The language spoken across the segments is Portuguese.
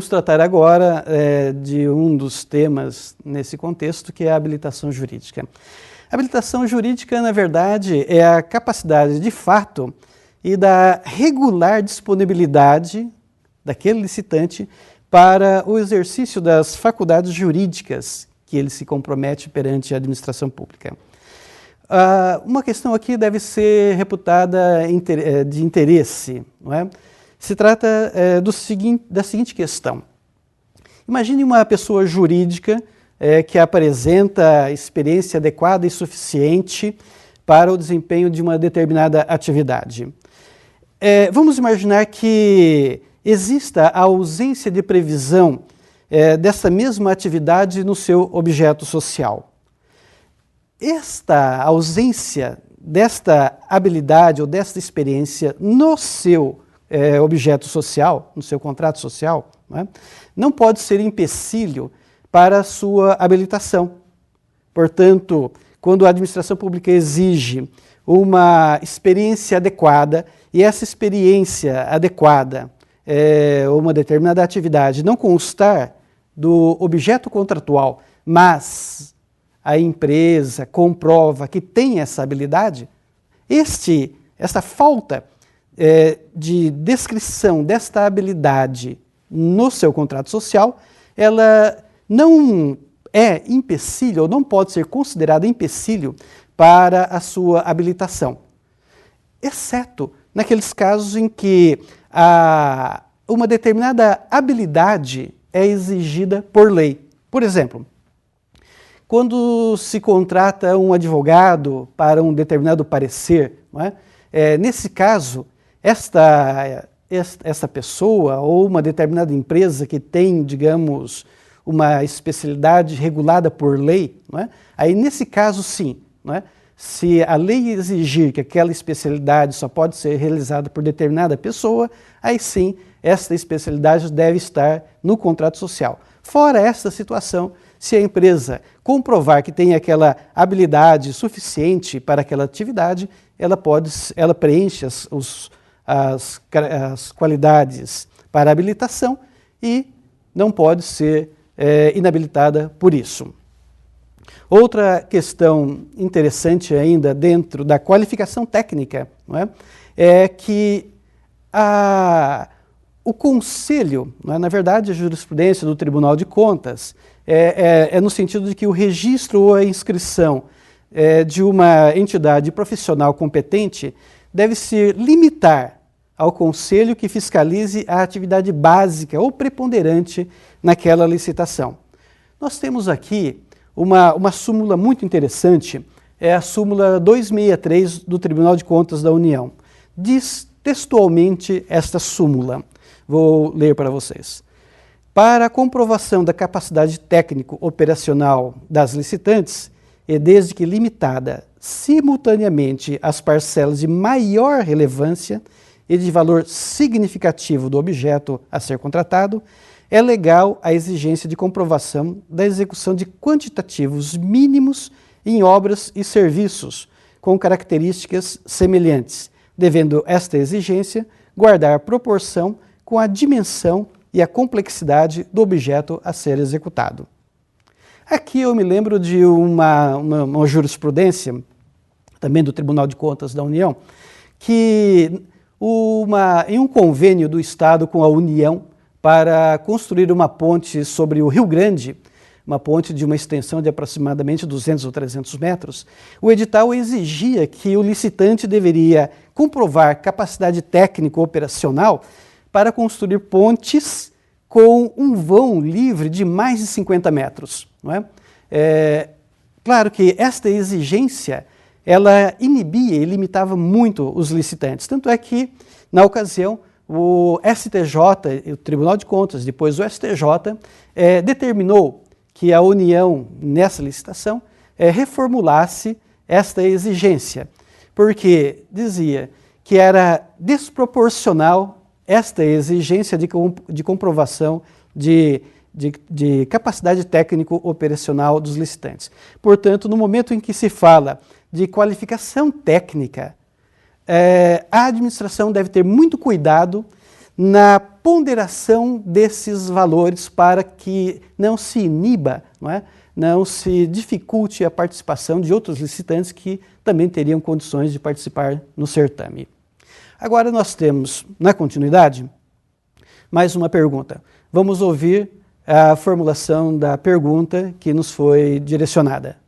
vamos tratar agora de um dos temas nesse contexto, que é a habilitação jurídica. A habilitação jurídica, na verdade, é a capacidade de fato e da regular disponibilidade daquele licitante para o exercício das faculdades jurídicas que ele se compromete perante a administração pública. Uma questão aqui deve ser reputada de interesse, não é? Se trata da seguinte questão. Imagine uma pessoa jurídica que apresenta experiência adequada e suficiente para o desempenho de uma determinada atividade. Vamos imaginar que exista a ausência de previsão dessa mesma atividade no seu objeto social. Esta ausência desta habilidade ou desta experiência no seu objeto social, no seu contrato social, não pode ser empecilho para a sua habilitação. Portanto, quando a administração pública exige uma experiência adequada e essa experiência adequada uma determinada atividade não constar do objeto contratual, mas a empresa comprova que tem essa habilidade, esta falta de descrição desta habilidade no seu contrato social, ela não é empecilho, ou não pode ser considerada empecilho para a sua habilitação, exceto naqueles casos em que uma determinada habilidade é exigida por lei. Por exemplo, quando se contrata um advogado para um determinado parecer, não é? Nesse caso, esta pessoa ou uma determinada empresa que tem, digamos, uma especialidade regulada por lei, não é? Aí nesse caso sim, não é? Se a lei exigir que aquela especialidade só pode ser realizada por determinada pessoa, aí sim, esta especialidade deve estar no contrato social. Fora esta situação, se a empresa comprovar que tem aquela habilidade suficiente para aquela atividade, ela preenche as qualidades para habilitação e não pode ser inabilitada por isso. Outra questão interessante ainda dentro da qualificação técnica, não é que o conselho, não é, na verdade a jurisprudência do Tribunal de Contas, no sentido de que o registro ou a inscrição de uma entidade profissional competente deve se limitar ao conselho que fiscalize a atividade básica ou preponderante naquela licitação. Nós temos aqui uma súmula muito interessante, é a súmula 263 do Tribunal de Contas da União. Diz textualmente esta súmula, vou ler para vocês. Para a comprovação da capacidade técnico-operacional das licitantes, e desde que limitada simultaneamente às parcelas de maior relevância e de valor significativo do objeto a ser contratado, é legal a exigência de comprovação da execução de quantitativos mínimos em obras e serviços com características semelhantes, devendo esta exigência guardar proporção com a dimensão e a complexidade do objeto a ser executado. Aqui eu me lembro de uma jurisprudência, também do Tribunal de Contas da União, que em um convênio do Estado com a União para construir uma ponte sobre o Rio Grande, uma ponte de uma extensão de aproximadamente 200 ou 300 metros, o edital exigia que o licitante deveria comprovar capacidade técnico-operacional para construir pontes com um vão livre de mais de 50 metros. Não é? Claro que esta exigência ela inibia e limitava muito os licitantes. Tanto é que, na ocasião, o STJ, o Tribunal de Contas, depois o STJ, determinou que a União, nessa licitação, reformulasse esta exigência, porque dizia que era desproporcional esta exigência de comprovação de capacidade técnico-operacional dos licitantes. Portanto, no momento em que se fala de qualificação técnica, a administração deve ter muito cuidado na ponderação desses valores para que não se iniba, não se dificulte a participação de outros licitantes que também teriam condições de participar no certame. Agora nós temos, na continuidade, mais uma pergunta. Vamos ouvir a formulação da pergunta que nos foi direcionada.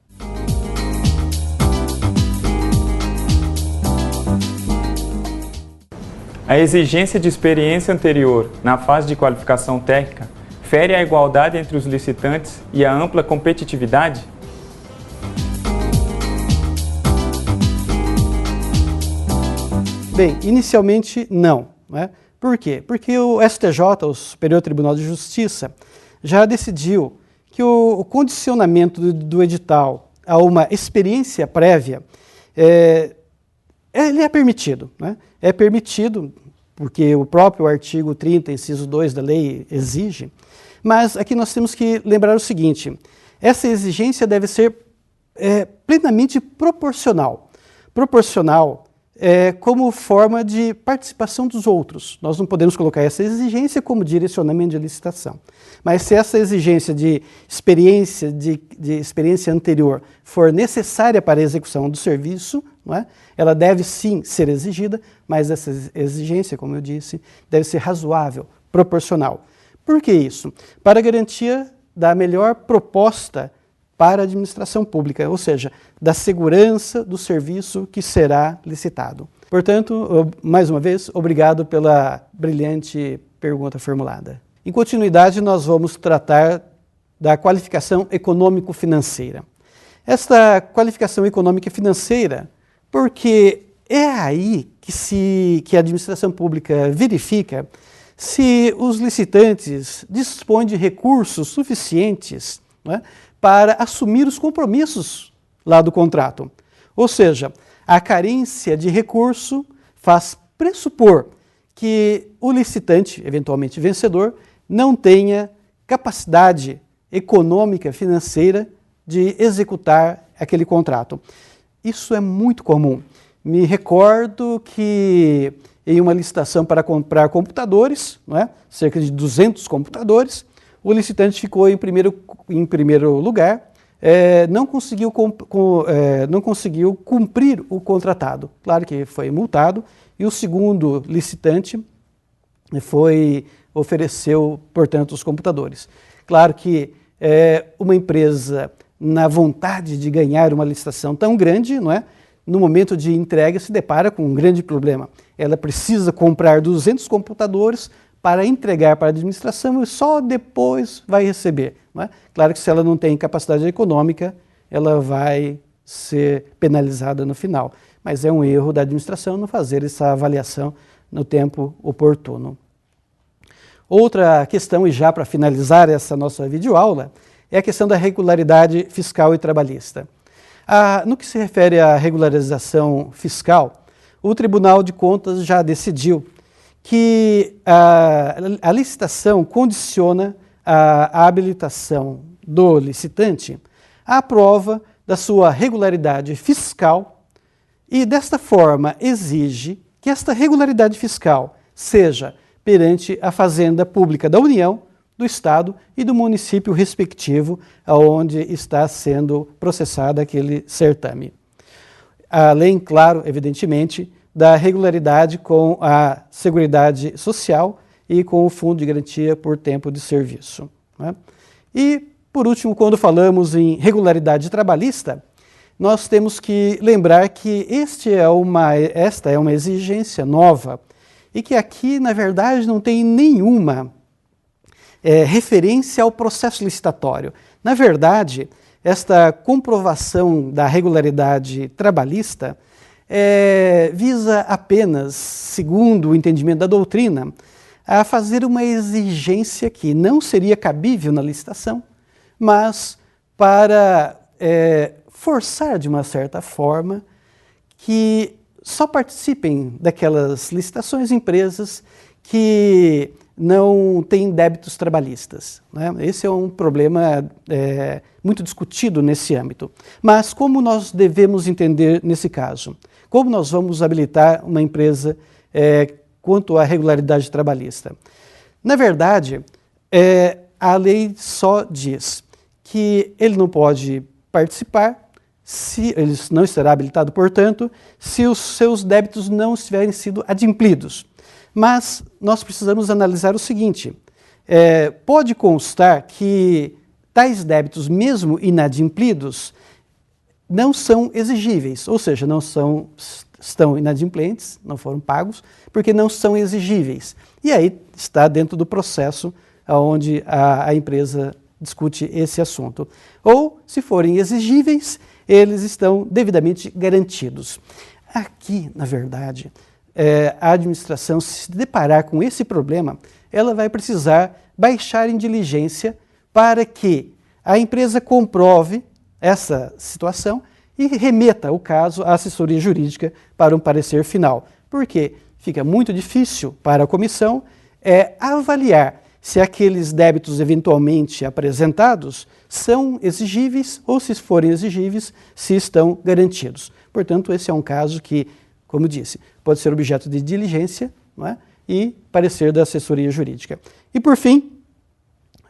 A exigência de experiência anterior na fase de qualificação técnica fere a igualdade entre os licitantes e a ampla competitividade? Bem, inicialmente não. Por quê? Porque o STJ, o Superior Tribunal de Justiça, já decidiu que o condicionamento do edital a uma experiência prévia ele é permitido. É permitido porque o próprio artigo 30, inciso 2 da lei exige, mas aqui nós temos que lembrar o seguinte: essa exigência deve ser plenamente proporcional. Proporcional como forma de participação dos outros. Nós não podemos colocar essa exigência como direcionamento de licitação. Mas se essa exigência de experiência anterior for necessária para a execução do serviço, ela deve sim ser exigida, mas essa exigência, como eu disse, deve ser razoável, proporcional. Por que isso? Para a garantia da melhor proposta para a administração pública, ou seja, da segurança do serviço que será licitado. Portanto, mais uma vez, obrigado pela brilhante pergunta formulada. Em continuidade, nós vamos tratar da qualificação econômico-financeira. Esta qualificação econômica e financeira, porque é aí que a administração pública verifica se os licitantes dispõem de recursos suficientes para assumir os compromissos lá do contrato. Ou seja, a carência de recurso faz pressupor que o licitante, eventualmente vencedor, não tenha capacidade econômica, financeira de executar aquele contrato. Isso é muito comum. Me recordo que em uma licitação para comprar computadores, cerca de 200 computadores, o licitante ficou em primeiro lugar, não conseguiu cumprir o contratado. Claro que foi multado, e o segundo licitante ofereceu, portanto, os computadores. Claro que uma empresa, na vontade de ganhar uma licitação tão grande, no momento de entrega se depara com um grande problema. Ela precisa comprar 200 computadores para entregar para a administração e só depois vai receber. Claro que se ela não tem capacidade econômica, ela vai ser penalizada no final. Mas é um erro da administração não fazer essa avaliação no tempo oportuno. Outra questão, e já para finalizar essa nossa videoaula, é a questão da regularidade fiscal e trabalhista. No que se refere à regularização fiscal, o Tribunal de Contas já decidiu que a licitação condiciona a habilitação do licitante à prova da sua regularidade fiscal e, desta forma, exige que esta regularidade fiscal seja perante a Fazenda Pública da União, do Estado e do município respectivo onde está sendo processado aquele certame. Além, claro, evidentemente, da regularidade com a Seguridade Social e com o Fundo de Garantia por Tempo de Serviço. E, por último, quando falamos em regularidade trabalhista, nós temos que lembrar que esta é uma exigência nova e que aqui, na verdade, não tem nenhuma referência ao processo licitatório. Na verdade, esta comprovação da regularidade trabalhista visa apenas, segundo o entendimento da doutrina, a fazer uma exigência que não seria cabível na licitação, mas para forçar de uma certa forma que só participem daquelas licitações empresas que não têm débitos trabalhistas. Esse é um problema muito discutido nesse âmbito. Mas como nós devemos entender nesse caso? Como nós vamos habilitar uma empresa quanto à regularidade trabalhista. Na verdade, a lei só diz que ele não pode participar, se ele não estará habilitado, portanto, se os seus débitos não tiverem sido adimplidos. Mas nós precisamos analisar o seguinte, pode constar que tais débitos, mesmo inadimplidos, não são exigíveis, ou seja, estão inadimplentes, não foram pagos, porque não são exigíveis. E aí está dentro do processo onde a empresa discute esse assunto. Ou, se forem exigíveis, eles estão devidamente garantidos. Aqui, na verdade, a administração, se deparar com esse problema, ela vai precisar baixar em diligência para que a empresa comprove essa situação e remeta o caso à assessoria jurídica para um parecer final. Porque fica muito difícil para a comissão avaliar se aqueles débitos eventualmente apresentados são exigíveis ou, se forem exigíveis, se estão garantidos. Portanto, esse é um caso que, como disse, pode ser objeto de diligência, não é? E parecer da assessoria jurídica. E, por fim,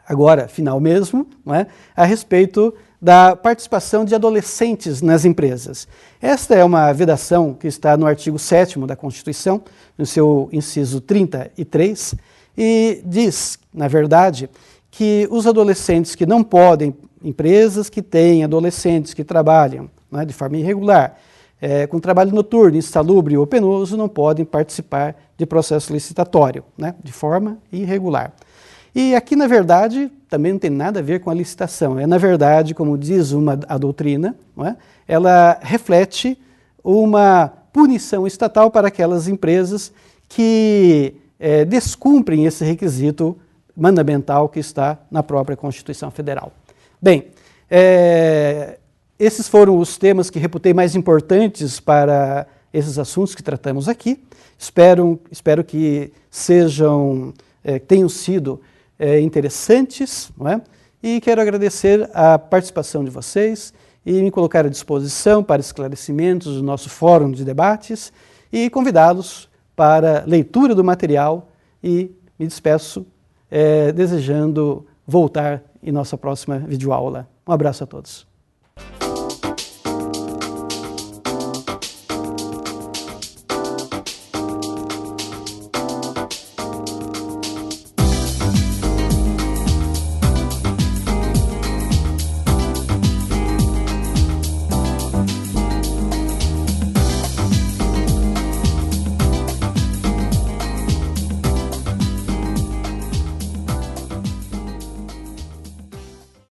agora, final mesmo, não é? A respeito da participação de adolescentes nas empresas. Esta é uma vedação que está no artigo 7º da Constituição, no seu inciso 33, e diz, na verdade, que os adolescentes que não podem, empresas que têm adolescentes que trabalham, não é, de forma irregular, com trabalho noturno, insalubre ou penoso, não podem participar de processo licitatório, né, de forma irregular. E aqui, na verdade, também não tem nada a ver com a licitação. Na verdade, como diz a doutrina, não é? Ela reflete uma punição estatal para aquelas empresas que descumprem esse requisito mandamental que está na própria Constituição Federal. Bem, esses foram os temas que reputei mais importantes para esses assuntos que tratamos aqui. Espero que tenham sido interessantes, não é? E quero agradecer a participação de vocês e me colocar à disposição para esclarecimentos do nosso fórum de debates e convidá-los para leitura do material e me despeço desejando voltar em nossa próxima videoaula. Um abraço a todos.